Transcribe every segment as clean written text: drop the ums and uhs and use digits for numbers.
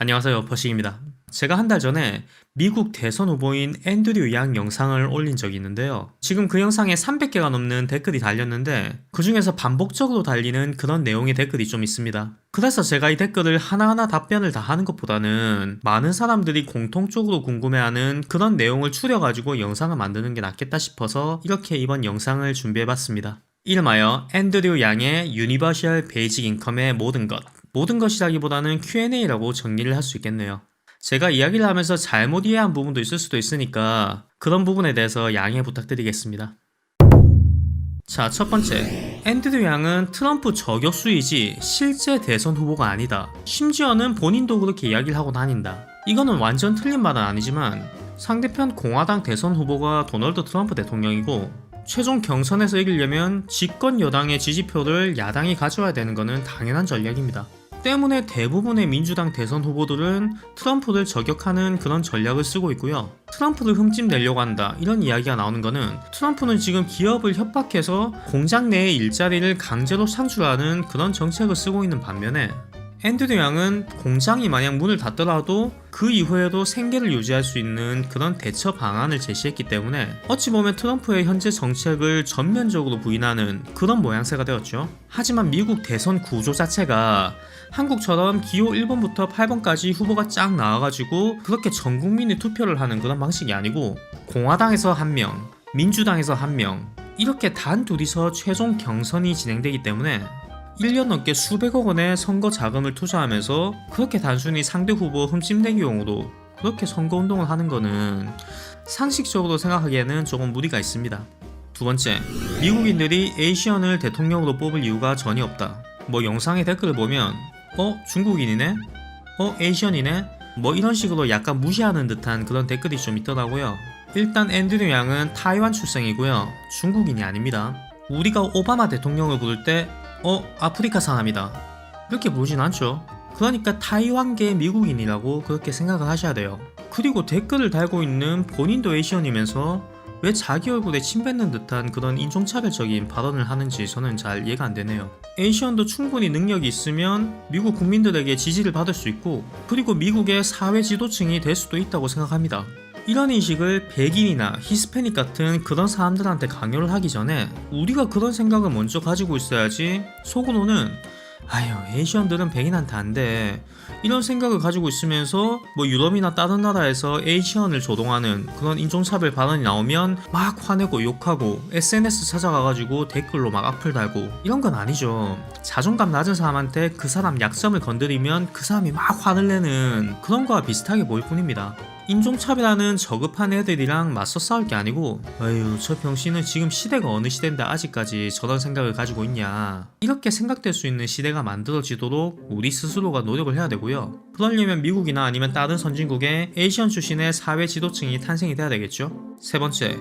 안녕하세요, 버식입니다. 제가 한 달 전에 미국 대선 후보인 앤드류 양 영상을 올린 적이 있는데요. 지금 그 영상에 300개가 넘는 댓글이 달렸는데 그 중에서 반복적으로 달리는 그런 내용의 댓글이 좀 있습니다. 그래서 제가 이 댓글을 하나하나 답변을 다 하는 것보다는 많은 사람들이 공통적으로 궁금해하는 그런 내용을 추려가지고 영상을 만드는 게 낫겠다 싶어서 이렇게 이번 영상을 준비해봤습니다. 이름하여 앤드류 양의 유니버셜 베이직 인컴의 모든 것. 모든 것이라기보다는 Q&A라고 정리를 할 수 있겠네요. 제가 이야기를 하면서 잘못 이해한 부분도 있을 수도 있으니까 그런 부분에 대해서 양해 부탁드리겠습니다. 자, 첫 번째. 앤드류 양은 트럼프 저격수이지 실제 대선 후보가 아니다. 심지어는 본인도 그렇게 이야기를 하고 다닌다. 이거는 완전 틀린 말은 아니지만 상대편 공화당 대선 후보가 도널드 트럼프 대통령이고 최종 경선에서 이기려면 집권 여당의 지지표를 야당이 가져와야 되는 것은 당연한 전략입니다. 때문에 대부분의 민주당 대선 후보들은 트럼프를 저격하는 그런 전략을 쓰고 있고요. 트럼프를 흠집내려고 한다 이런 이야기가 나오는 거는 트럼프는 지금 기업을 협박해서 공장 내의 일자리를 강제로 창출하는 그런 정책을 쓰고 있는 반면에 앤드류 양은 공장이 만약 문을 닫더라도 그 이후에도 생계를 유지할 수 있는 그런 대처 방안을 제시했기 때문에 어찌 보면 트럼프의 현재 정책을 전면적으로 부인하는 그런 모양새가 되었죠. 하지만 미국 대선 구조 자체가 한국처럼 기호 1번부터 8번까지 후보가 쫙 나와가지고 그렇게 전 국민이 투표를 하는 그런 방식이 아니고 공화당에서 한 명, 민주당에서 한 명 이렇게 단 둘이서 최종 경선이 진행되기 때문에 1년 넘게 수백억 원의 선거 자금을 투자하면서 그렇게 단순히 상대 후보 흠집내기용으로 그렇게 선거운동을 하는 거는 상식적으로 생각하기에는 조금 무리가 있습니다. 두 번째, 미국인들이 에이시언을 대통령으로 뽑을 이유가 전혀 없다. 뭐 영상의 댓글을 보면 중국인이네? 에이시언이네? 뭐 이런 식으로 약간 무시하는 듯한 그런 댓글이 좀 있더라고요. 일단 앤드류 양은 타이완 출생이고요. 중국인이 아닙니다. 우리가 오바마 대통령을 부를 때 아프리카 사람이다 이렇게 부르진 않죠. 그러니까 타이완계 미국인이라고 그렇게 생각을 하셔야 돼요. 그리고 댓글을 달고 있는 본인도 에이시언이면서 왜 자기 얼굴에 침 뱉는 듯한 그런 인종차별적인 발언을 하는지 저는 잘 이해가 안 되네요. 에이시언도 충분히 능력이 있으면 미국 국민들에게 지지를 받을 수 있고 그리고 미국의 사회 지도층이 될 수도 있다고 생각합니다. 이런 인식을 백인이나 히스패닉 같은 그런 사람들한테 강요를 하기 전에 우리가 그런 생각을 먼저 가지고 있어야지 속으로는 에이시언들은 백인한테 안 돼 이런 생각을 가지고 있으면서 뭐 유럽이나 다른 나라에서 에이시언을 조롱하는 그런 인종차별 발언이 나오면 막 화내고 욕하고 SNS 찾아가가지고 댓글로 막 악플 달고 이런 건 아니죠. 자존감 낮은 사람한테 그 사람 약점을 건드리면 그 사람이 막 화를 내는 그런 거와 비슷하게 보일 뿐입니다. 인종차별하는 저급한 애들이랑 맞서 싸울 게 아니고 저 병신은 지금 시대가 어느 시대인데 아직까지 저런 생각을 가지고 있냐 이렇게 생각될 수 있는 시대가 만들어지도록 우리 스스로가 노력을 해야 되고요. 그러려면 미국이나 아니면 다른 선진국에 에이시언 출신의 사회 지도층이 탄생이 돼야 되겠죠. 세 번째,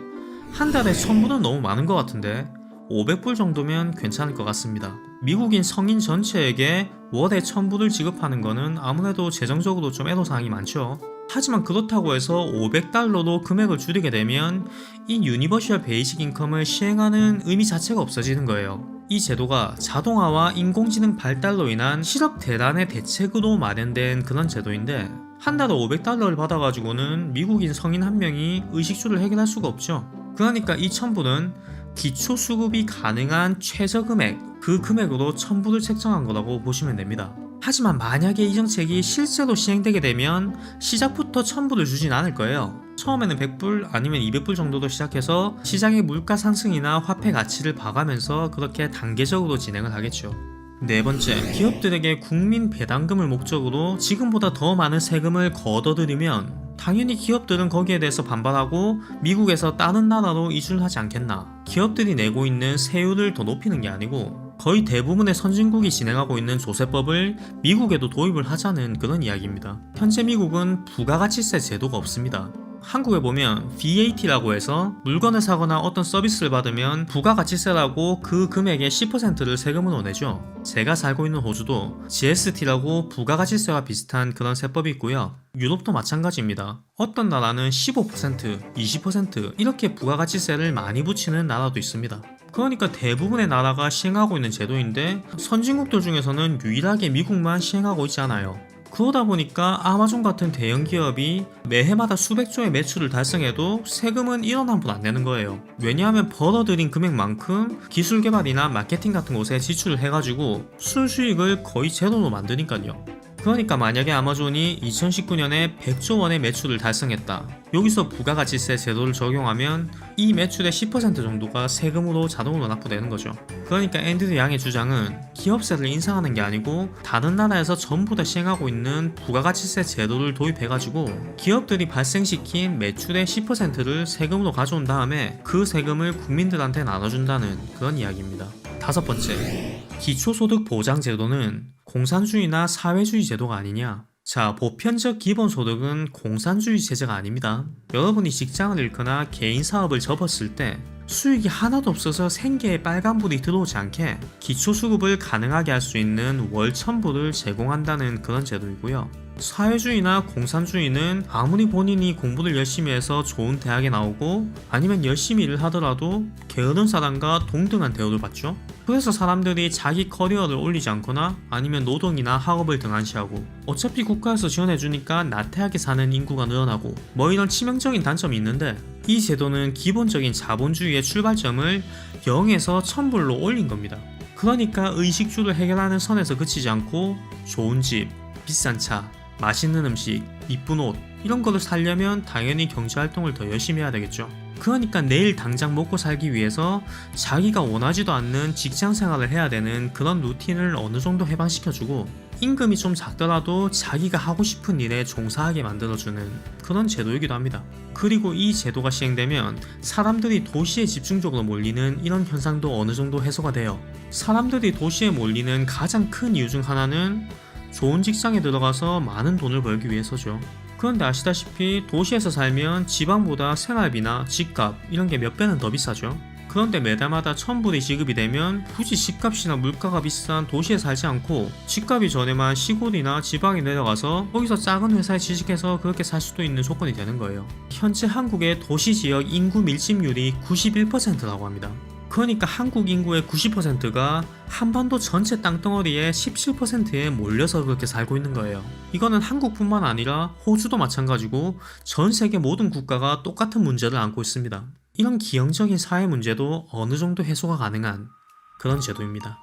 한 달에 1000불은 너무 많은 것 같은데 500불 정도면 괜찮을 것 같습니다. 미국인 성인 전체에게 월에 1000불을 지급하는 거는 아무래도 재정적으로 좀 애로사항이 많죠. 하지만 그렇다고 해서 500달러로 금액을 줄이게 되면 이 유니버셜 베이직 인컴을 시행하는 의미 자체가 없어지는 거예요. 이 제도가 자동화와 인공지능 발달로 인한 실업 대란의 대책으로 마련된 그런 제도인데 한 달에 500달러를 받아가지고는 미국인 성인 한 명이 의식주를 해결할 수가 없죠. 그러니까 이 1000불은 기초수급이 가능한 최저금액, 그 금액으로 1000불을 책정한 거라고 보시면 됩니다. 하지만 만약에 이 정책이 실제로 시행되게 되면 시작부터 1000불을 주진 않을 거예요. 처음에는 100불 아니면 200불 정도로 시작해서 시장의 물가 상승이나 화폐 가치를 봐가면서 그렇게 단계적으로 진행을 하겠죠. 네 번째, 기업들에게 국민 배당금을 목적으로 지금보다 더 많은 세금을 걷어들이면 당연히 기업들은 거기에 대해서 반발하고 미국에서 다른 나라로 이주를 하지 않겠나. 기업들이 내고 있는 세율을 더 높이는 게 아니고 거의 대부분의 선진국이 진행하고 있는 조세법을 미국에도 도입을 하자는 그런 이야기입니다. 현재 미국은 부가가치세 제도가 없습니다. 한국에 보면 VAT라고 해서 물건을 사거나 어떤 서비스를 받으면 부가가치세라고 그 금액의 10%를 세금으로 내죠. 제가 살고 있는 호주도 GST라고 부가가치세와 비슷한 그런 세법이 있고요. 유럽도 마찬가지입니다. 어떤 나라는 15%, 20% 이렇게 부가가치세를 많이 붙이는 나라도 있습니다. 그러니까 대부분의 나라가 시행하고 있는 제도인데 선진국들 중에서는 유일하게 미국만 시행하고 있지 않아요. 그러다 보니까 아마존 같은 대형 기업이 매해마다 수백조의 매출을 달성해도 세금은 1원 한 푼 안 내는 거예요. 왜냐하면 벌어들인 금액만큼 기술 개발이나 마케팅 같은 곳에 지출을 해가지고 순수익을 거의 제로로 만드니까요. 그러니까 만약에 아마존이 2019년에 100조 원의 매출을 달성했다. 여기서 부가가치세 제도를 적용하면 이 매출의 10% 정도가 세금으로 자동으로 납부되는 거죠. 그러니까 앤드류 양의 주장은 기업세를 인상하는 게 아니고 다른 나라에서 전부 다 시행하고 있는 부가가치세 제도를 도입해가지고 기업들이 발생시킨 매출의 10%를 세금으로 가져온 다음에 그 세금을 국민들한테 나눠준다는 그런 이야기입니다. 다섯 번째, 기초소득 보장제도는 공산주의나 사회주의 제도가 아니냐? 자, 보편적 기본소득은 공산주의 제재가 아닙니다. 여러분이 직장을 잃거나 개인 사업을 접었을 때 수익이 하나도 없어서 생계에 빨간불이 들어오지 않게 기초수급을 가능하게 할 수 있는 월 1000불을 제공한다는 그런 제도이고요. 사회주의나 공산주의는 아무리 본인이 공부를 열심히 해서 좋은 대학에 나오고 아니면 열심히 일을 하더라도 게으른 사람과 동등한 대우를 받죠. 그래서 사람들이 자기 커리어를 올리지 않거나 아니면 노동이나 학업을 등한시하고 어차피 국가에서 지원해주니까 나태하게 사는 인구가 늘어나고 뭐 이런 치명적인 단점이 있는데, 이 제도는 기본적인 자본주의의 출발점을 0에서 1000불로 올린 겁니다. 그러니까 의식주를 해결하는 선에서 그치지 않고 좋은 집, 비싼 차, 맛있는 음식, 이쁜 옷 이런 거를 살려면 당연히 경제활동을 더 열심히 해야 되겠죠. 그러니까 내일 당장 먹고 살기 위해서 자기가 원하지도 않는 직장 생활을 해야 되는 그런 루틴을 어느 정도 해방시켜주고 임금이 좀 작더라도 자기가 하고 싶은 일에 종사하게 만들어주는 그런 제도이기도 합니다. 그리고 이 제도가 시행되면 사람들이 도시에 집중적으로 몰리는 이런 현상도 어느 정도 해소가 돼요. 사람들이 도시에 몰리는 가장 큰 이유 중 하나는 좋은 직장에 들어가서 많은 돈을 벌기 위해서죠. 그런데 아시다시피 도시에서 살면 지방보다 생활비나 집값 이런 게 몇 배는 더 비싸죠. 그런데 매달마다 1000불이 지급이 되면 굳이 집값이나 물가가 비싼 도시에 살지 않고 집값이 저렴한 시골이나 지방에 내려가서 거기서 작은 회사에 취직해서 그렇게 살 수도 있는 조건이 되는 거예요. 현재 한국의 도시지역 인구 밀집률이 91%라고 합니다. 그러니까 한국 인구의 90%가 한반도 전체 땅덩어리의 17%에 몰려서 그렇게 살고 있는 거예요. 이거는 한국뿐만 아니라 호주도 마찬가지고 전 세계 모든 국가가 똑같은 문제를 안고 있습니다. 이런 기형적인 사회 문제도 어느 정도 해소가 가능한 그런 제도입니다.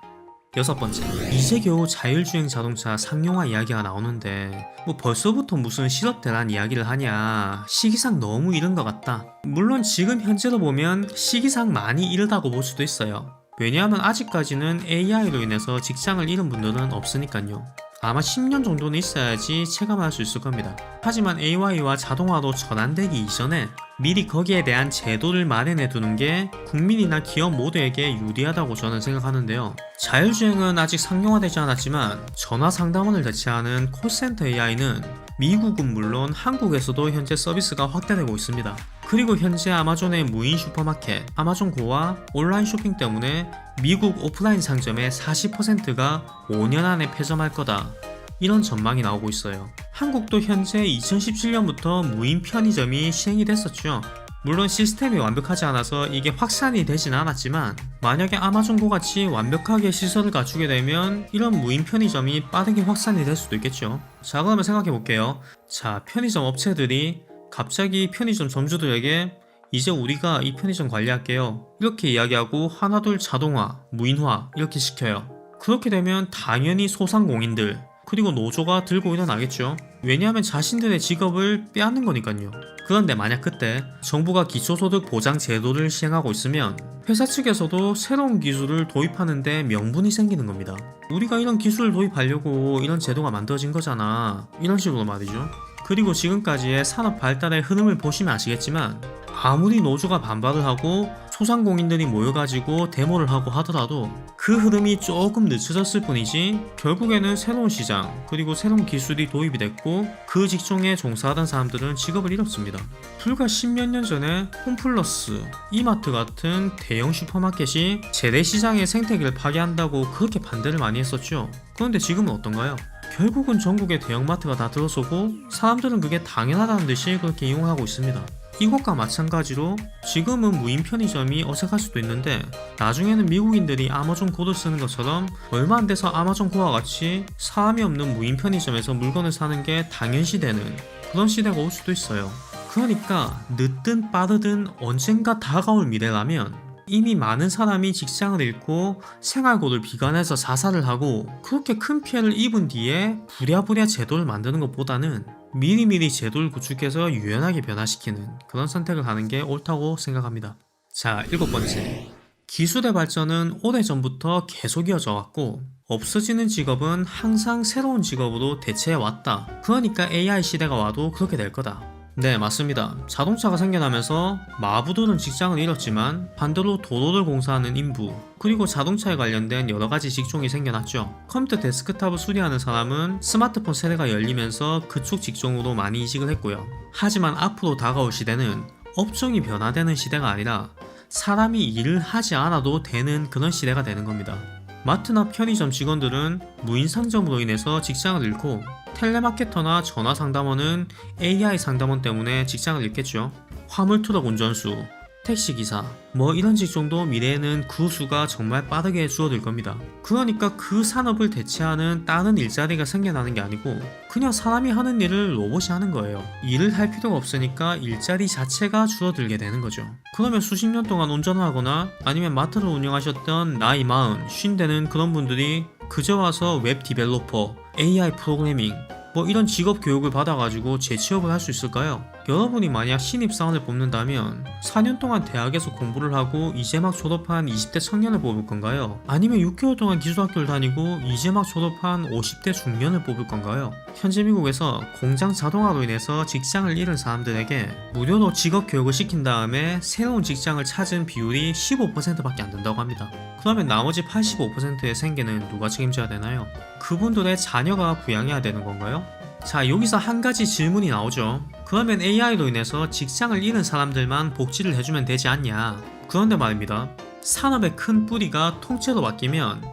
여섯 번째, 이제 겨우 자율주행 자동차 상용화 이야기가 나오는데 뭐 벌써부터 무슨 실업대란 이야기를 하냐, 시기상 너무 이른 것 같다. 물론 지금 현재로 보면 시기상 많이 이르다고 볼 수도 있어요. 왜냐하면 아직까지는 AI로 인해서 직장을 잃은 분들은 없으니까요. 아마 10년 정도는 있어야지 체감할 수 있을 겁니다. 하지만 AI와 자동화로 전환되기 이전에 미리 거기에 대한 제도를 마련해 두는 게 국민이나 기업 모두에게 유리하다고 저는 생각하는데요. 자율주행은 아직 상용화되지 않았지만 전화 상담원을 대체하는 콜센터 AI는 미국은 물론 한국에서도 현재 서비스가 확대되고 있습니다. 그리고 현재 아마존의 무인 슈퍼마켓 아마존고와 온라인 쇼핑 때문에 미국 오프라인 상점의 40%가 5년 안에 폐점할 거다, 이런 전망이 나오고 있어요. 한국도 현재 2017년부터 무인 편의점이 시행이 됐었죠. 물론 시스템이 완벽하지 않아서 이게 확산이 되진 않았지만 만약에 아마존고 같이 완벽하게 시설을 갖추게 되면 이런 무인 편의점이 빠르게 확산이 될 수도 있겠죠. 자, 그러면 생각해 볼게요. 자, 편의점 업체들이 갑자기 편의점 점주들에게 이제 우리가 이 편의점 관리할게요, 이렇게 이야기하고 하나둘 자동화, 무인화 이렇게 시켜요. 그렇게 되면 당연히 소상공인들 그리고 노조가 들고 일어나겠죠. 왜냐하면 자신들의 직업을 빼앗는 거니까요. 그런데 만약 그때 정부가 기초소득 보장 제도를 시행하고 있으면 회사 측에서도 새로운 기술을 도입하는데 명분이 생기는 겁니다. 우리가 이런 기술을 도입하려고 이런 제도가 만들어진 거잖아, 이런 식으로 말이죠. 그리고 지금까지의 산업 발달의 흐름을 보시면 아시겠지만 아무리 노조가 반발을 하고 소상공인들이 모여가지고 데모를 하고 하더라도 그 흐름이 조금 늦춰졌을 뿐이지 결국에는 새로운 시장 그리고 새로운 기술이 도입이 됐고 그 직종에 종사하던 사람들은 직업을 잃었습니다. 불과 10몇 년 전에 홈플러스, 이마트 같은 대형 슈퍼마켓이 재래시장의 생태계를 파괴한다고 그렇게 반대를 많이 했었죠. 그런데 지금은 어떤가요? 결국은 전국의 대형마트가 다 들어서고 사람들은 그게 당연하다는 듯이 그렇게 이용하고 있습니다. 이것과 마찬가지로 지금은 무인 편의점이 어색할 수도 있는데 나중에는 미국인들이 아마존 고를 쓰는 것처럼 얼마 안 돼서 아마존 고와 같이 사람이 없는 무인 편의점에서 물건을 사는 게 당연시되는 그런 시대가 올 수도 있어요. 그러니까 늦든 빠르든 언젠가 다가올 미래라면 이미 많은 사람이 직장을 잃고 생활고를 비관해서 자살을 하고 그렇게 큰 피해를 입은 뒤에 부랴부랴 제도를 만드는 것보다는 미리미리 제도를 구축해서 유연하게 변화시키는 그런 선택을 하는 게 옳다고 생각합니다. 자, 7번째. 기술의 발전은 오래전부터 계속 이어져 왔고 없어지는 직업은 항상 새로운 직업으로 대체해 왔다. 그러니까 AI 시대가 와도 그렇게 될 거다. 네, 맞습니다. 자동차가 생겨나면서 마부들은 직장을 잃었지만 반대로 도로를 공사하는 인부 그리고 자동차에 관련된 여러가지 직종이 생겨났죠. 컴퓨터 데스크탑을 수리하는 사람은 스마트폰 세대가 열리면서 그쪽 직종으로 많이 이직을 했고요. 하지만 앞으로 다가올 시대는 업종이 변화되는 시대가 아니라 사람이 일을 하지 않아도 되는 그런 시대가 되는 겁니다. 마트나 편의점 직원들은 무인 상점으로 인해서 직장을 잃고 텔레마케터나 전화상담원은 AI 상담원 때문에 직장을 잃겠죠. 화물트럭 운전수, 택시기사, 이런 직종도 미래에는 그 수가 정말 빠르게 줄어들 겁니다. 그러니까 그 산업을 대체하는 다른 일자리가 생겨나는 게 아니고 그냥 사람이 하는 일을 로봇이 하는 거예요. 일을 할 필요가 없으니까 일자리 자체가 줄어들게 되는 거죠. 그러면 수십 년 동안 운전을 하거나 아니면 마트를 운영하셨던 나이 40, 50대는 그런 분들이 그저 와서 웹 디벨로퍼, AI 프로그래밍 이런 직업 교육을 받아가지고 재취업을 할 수 있을까요? 여러분이 만약 신입사원을 뽑는다면 4년 동안 대학에서 공부를 하고 이제 막 졸업한 20대 청년을 뽑을 건가요? 아니면 6개월 동안 기술학교를 다니고 이제 막 졸업한 50대 중년을 뽑을 건가요? 현재 미국에서 공장 자동화로 인해서 직장을 잃은 사람들에게 무료로 직업 교육을 시킨 다음에 새로운 직장을 찾은 비율이 15%밖에 안 된다고 합니다. 그러면 나머지 85%의 생계는 누가 책임져야 되나요? 그분들의 자녀가 부양해야 되는 건가요? 자, 여기서 한 가지 질문이 나오죠. 그러면 AI로 인해서 직장을 잃은 사람들만 복지를 해주면 되지 않냐? 그런데 말입니다. 산업의 큰 뿌리가 통째로 바뀌면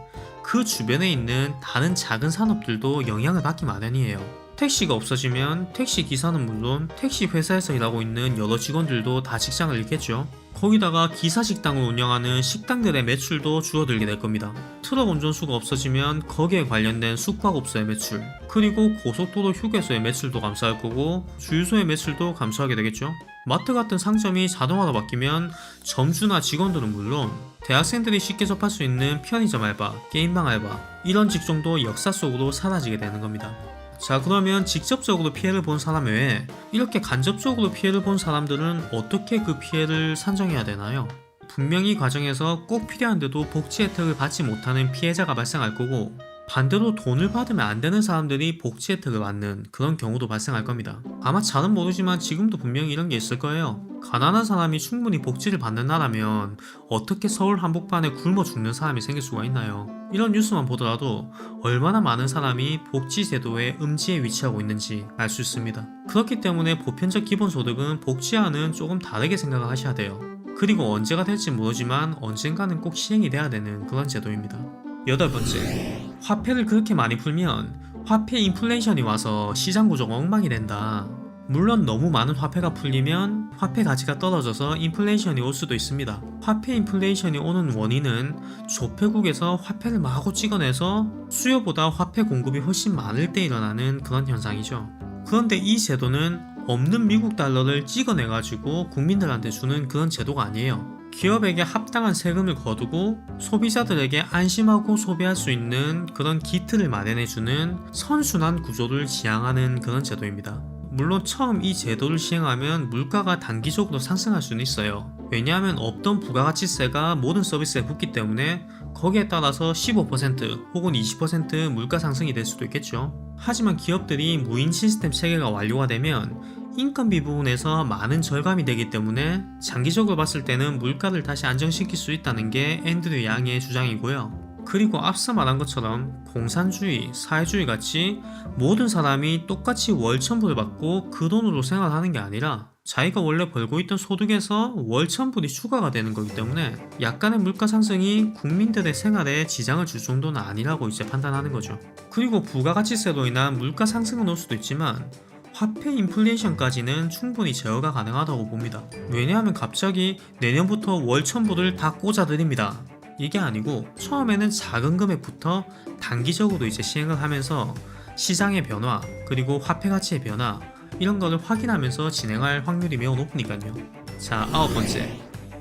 그 주변에 있는 다른 작은 산업들도 영향을 받기 마련이에요. 택시가 없어지면 택시 기사는 물론 택시 회사에서 일하고 있는 여러 직원들도 다 직장을 잃겠죠. 거기다가 기사 식당을 운영하는 식당들의 매출도 줄어들게 될 겁니다. 트럭 운전수가 없어지면 거기에 관련된 숙박업소의 매출, 그리고 고속도로 휴게소의 매출도 감소할 거고 주유소의 매출도 감소하게 되겠죠. 마트 같은 상점이 자동화로 바뀌면 점주나 직원들은 물론 대학생들이 쉽게 접할 수 있는 편의점 알바, 게임방 알바 이런 직종도 역사 속으로 사라지게 되는 겁니다. 자, 그러면 직접적으로 피해를 본 사람 외에 이렇게 간접적으로 피해를 본 사람들은 어떻게 그 피해를 산정해야 되나요? 분명히 과정에서 꼭 필요한데도 복지 혜택을 받지 못하는 피해자가 발생할 거고 반대로 돈을 받으면 안 되는 사람들이 복지 혜택을 받는 그런 경우도 발생할 겁니다. 아마 잘은 모르지만 지금도 분명히 이런 게 있을 거예요. 가난한 사람이 충분히 복지를 받는 나라면 어떻게 서울 한복판에 굶어 죽는 사람이 생길 수가 있나요? 이런 뉴스만 보더라도 얼마나 많은 사람이 복지제도의 음지에 위치하고 있는지 알 수 있습니다. 그렇기 때문에 보편적 기본소득은 복지와는 조금 다르게 생각을 하셔야 돼요. 그리고 언제가 될지 모르지만 언젠가는 꼭 시행이 돼야 되는 그런 제도입니다. 8번째, 화폐를 그렇게 많이 풀면 화폐 인플레이션이 와서 시장 구조가 엉망이 된다. 물론 너무 많은 화폐가 풀리면 화폐 가치가 떨어져서 인플레이션이 올 수도 있습니다. 화폐 인플레이션이 오는 원인은 조폐국에서 화폐를 마구 찍어내서 수요보다 화폐 공급이 훨씬 많을 때 일어나는 그런 현상이죠. 그런데 이 제도는 없는 미국 달러를 찍어내가지고 국민들한테 주는 그런 제도가 아니에요. 기업에게 합당한 세금을 거두고 소비자들에게 안심하고 소비할 수 있는 그런 기틀을 마련해주는 선순환 구조를 지향하는 그런 제도입니다. 물론 처음 이 제도를 시행하면 물가가 단기적으로 상승할 수는 있어요. 왜냐하면 없던 부가가치세가 모든 서비스에 붙기 때문에 거기에 따라서 15% 혹은 20% 물가 상승이 될 수도 있겠죠. 하지만 기업들이 무인 시스템 체계가 완료가 되면 인건비 부분에서 많은 절감이 되기 때문에 장기적으로 봤을 때는 물가를 다시 안정시킬 수 있다는 게 앤드류 양의 주장이고요. 그리고 앞서 말한 것처럼 공산주의, 사회주의 같이 모든 사람이 똑같이 월천불을 받고 그 돈으로 생활하는 게 아니라 자기가 원래 벌고 있던 소득에서 월천불이 추가가 되는 거기 때문에 약간의 물가 상승이 국민들의 생활에 지장을 줄 정도는 아니라고 이제 판단하는 거죠. 그리고 부가가치세로 인한 물가 상승은 올 수도 있지만 화폐 인플레이션까지는 충분히 제어가 가능하다고 봅니다. 왜냐하면 갑자기 내년부터 월천불을 다 꽂아드립니다. 이게 아니고 처음에는 작은 금액부터 단기적으로 이제 시행을 하면서 시장의 변화 그리고 화폐 가치의 변화 이런 거를 확인하면서 진행할 확률이 매우 높으니까요. 자, 9번째.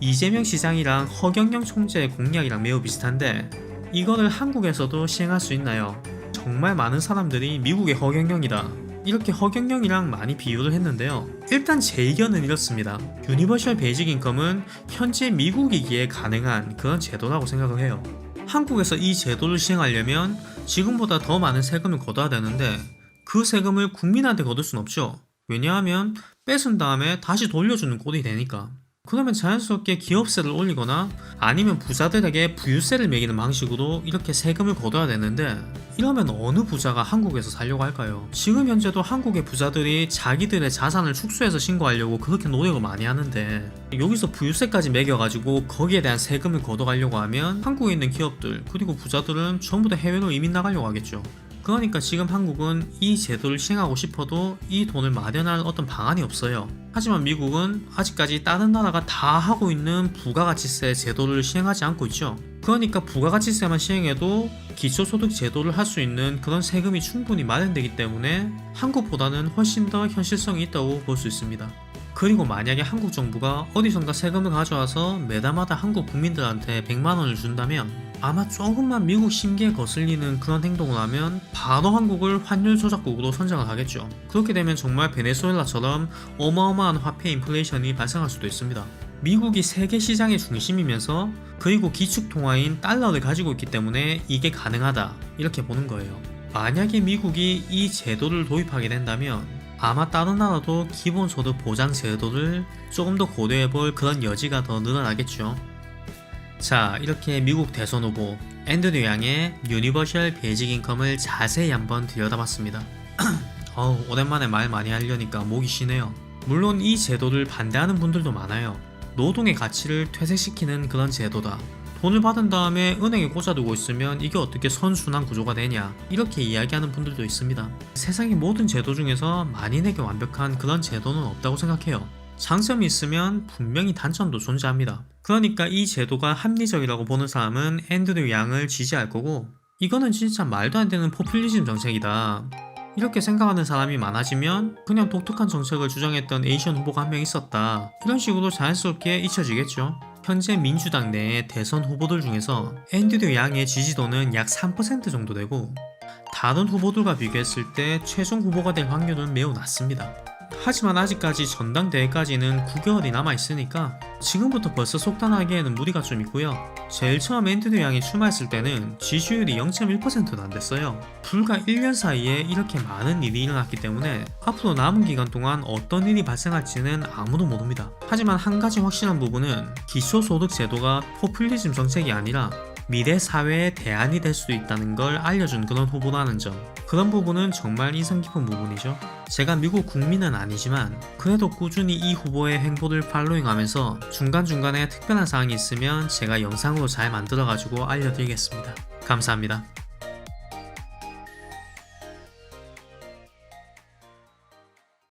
이재명 시장이랑 허경영 총재의 공약이랑 매우 비슷한데 이거를 한국에서도 시행할 수 있나요? 정말 많은 사람들이 미국의 허경영이다 이렇게 허경영이랑 많이 비유를 했는데요. 일단 제 의견은 이렇습니다. 유니버셜 베이직 인컴은 현재 미국이기에 가능한 그런 제도라고 생각을 해요. 한국에서 이 제도를 시행하려면 지금보다 더 많은 세금을 걷어야 되는데 그 세금을 국민한테 거둘 순 없죠. 왜냐하면 뺏은 다음에 다시 돌려주는 꼴이 되니까. 그러면 자연스럽게 기업세를 올리거나 아니면 부자들에게 부유세를 매기는 방식으로 이렇게 세금을 거둬야 되는데 이러면 어느 부자가 한국에서 살려고 할까요? 지금 현재도 한국의 부자들이 자기들의 자산을 축소해서 신고하려고 그렇게 노력을 많이 하는데 여기서 부유세까지 매겨가지고 거기에 대한 세금을 걷어가려고 하면 한국에 있는 기업들 그리고 부자들은 전부 다 해외로 이민 나가려고 하겠죠. 그러니까 지금 한국은 이 제도를 시행하고 싶어도 이 돈을 마련할 어떤 방안이 없어요. 하지만 미국은 아직까지 다른 나라가 다 하고 있는 부가가치세 제도를 시행하지 않고 있죠. 그러니까 부가가치세만 시행해도 기초소득 제도를 할 수 있는 그런 세금이 충분히 마련되기 때문에 한국보다는 훨씬 더 현실성이 있다고 볼 수 있습니다. 그리고 만약에 한국 정부가 어디선가 세금을 가져와서 매달마다 한국 국민들한테 100만 원을 준다면 아마 조금만 미국 심기에 거슬리는 그런 행동을 하면 바로 한국을 환율 조작국으로 선정을 하겠죠. 그렇게 되면 정말 베네수엘라처럼 어마어마한 화폐 인플레이션이 발생할 수도 있습니다. 미국이 세계 시장의 중심이면서 그리고 기축통화인 달러를 가지고 있기 때문에 이게 가능하다 이렇게 보는 거예요. 만약에 미국이 이 제도를 도입하게 된다면 아마 다른 나라도 기본소득 보장 제도를 조금 더 고려해볼 그런 여지가 더 늘어나겠죠. 자, 이렇게 미국 대선 후보 앤드류 양의 유니버셜 베이직 인컴을 자세히 한번 들여다봤습니다. 오랜만에 말 많이 하려니까 목이 쉬네요. 물론 이 제도를 반대하는 분들도 많아요. 노동의 가치를 퇴색시키는 그런 제도다. 돈을 받은 다음에 은행에 꽂아두고 있으면 이게 어떻게 선순환 구조가 되냐 이렇게 이야기하는 분들도 있습니다. 세상의 모든 제도 중에서 만인에게 완벽한 그런 제도는 없다고 생각해요. 장점이 있으면 분명히 단점도 존재합니다. 그러니까 이 제도가 합리적이라고 보는 사람은 앤드류 양을 지지할 거고 이거는 진짜 말도 안 되는 포퓰리즘 정책이다 이렇게 생각하는 사람이 많아지면 그냥 독특한 정책을 주장했던 에이션 후보가 한 명 있었다 이런 식으로 자연스럽게 잊혀지겠죠. 현재 민주당 내의 대선 후보들 중에서 앤드류 양의 지지도는 약 3% 정도 되고 다른 후보들과 비교했을 때 최종 후보가 될 확률은 매우 낮습니다. 하지만 아직까지 전당대회까지는 9개월이 남아있으니까 지금부터 벌써 속단하기에는 무리가 좀 있고요. 제일 처음 앤드류 양이 출마했을 때는 지지율이 0.1%도 안 됐어요. 불과 1년 사이에 이렇게 많은 일이 일어났기 때문에 앞으로 남은 기간 동안 어떤 일이 발생할지는 아무도 모릅니다. 하지만 한 가지 확실한 부분은 기초소득 제도가 포퓰리즘 정책이 아니라 미래 사회의 대안이 될 수도 있다는 걸 알려준 그런 후보라는 점, 그런 부분은 정말 인상 깊은 부분이죠. 제가 미국 국민은 아니지만 그래도 꾸준히 이 후보의 행보를 팔로잉하면서 중간중간에 특별한 사항이 있으면 제가 영상으로 잘 만들어가지고 알려드리겠습니다. 감사합니다.